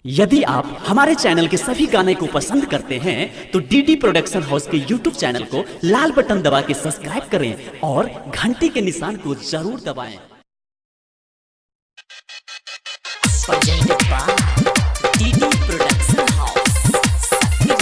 यदि आप हमारे चैनल के सभी गाने को पसंद करते हैं तो डीडी प्रोडक्शन हाउस के यूट्यूब चैनल को लाल बटन दबा के सब्सक्राइब करें और घंटी के निशान को जरूर दबाएं। डीडी प्रोडक्शन हाउस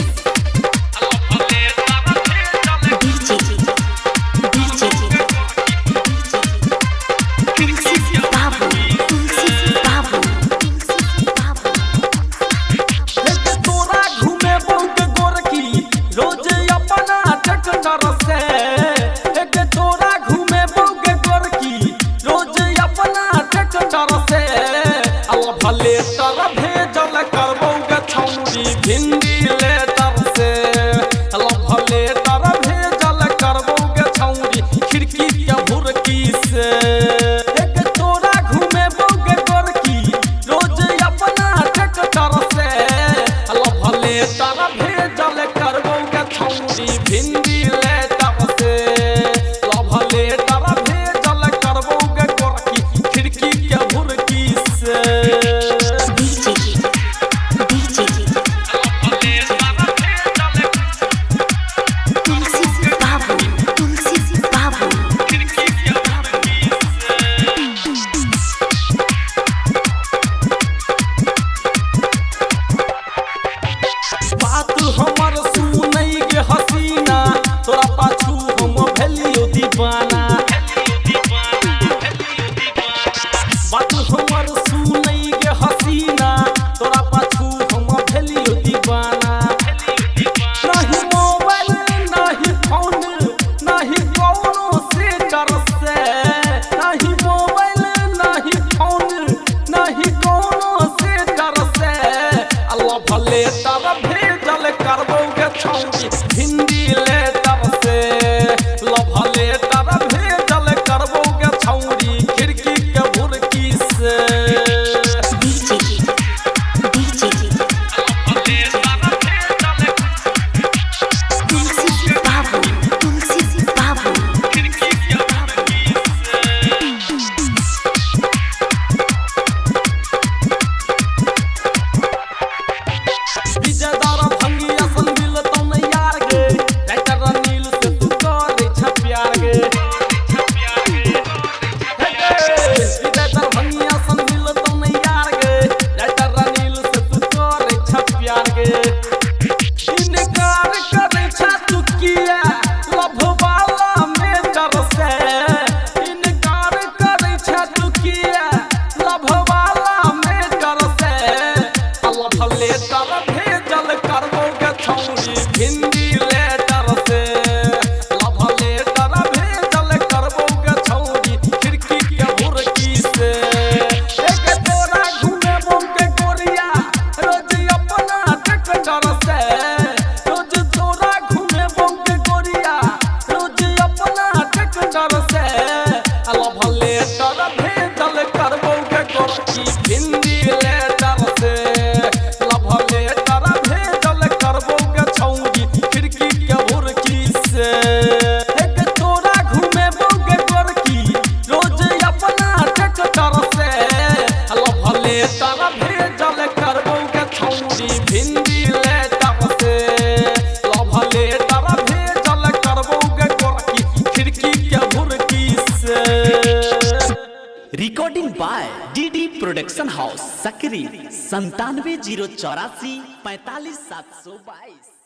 भिंडी लेटर से भले तर भेजल करबोगे छौरी खिड़की के भुरकी से एक तोरा घूमे बोगे गोरकी रोज अपना ट्रैक्टर से भले तर भेजल करबोगे छौरी भिंडी लेटर से भले तर भेजल करबोगे गोरकी खिड़की के भुरकी से हमर सुनई गे हसीना तोरा पाछू हम भेलियो दीवाना बात हमर सुनई गे हसीना तोरा पाछू हम भेलियो दीवाना नहीं मोबाइल नहीं फोन नहीं कोनो से डर से नहीं मोबाइल नहीं फोन नहीं कोनो से डर से अल्लाह भले तर भेजल करबोगे छौरी भिंडी लेटर से भले तर भेजल करबोगे छौरी खिड़की के भुरकी से भिंडी लेटर से भले तर भेजल करबोगे छौरी खिड़की के भुरकी से एक तोरा घूमे बोगे गोरिया रोज अपना ट्रैक्टर से रोज तोरा घूमे बोगे गोरिया रोज अपना ट्रैक्टर से भले तर भेजल करबोगे गोरकी भिंडी लेटर से भले तर भेजल करबोगे छौरी खिड़की के भुरकी से एक तोरा घूमे बोगे गोरकी रोज अपना ट्रैक्टर से भले तर भेजल करबोगे छौरी भिंडी लेटर से भले तर भेजल करबोगे गोरकी खिड़की के भुरकी से। Recording by DD production house Sakri 97 084 45 722।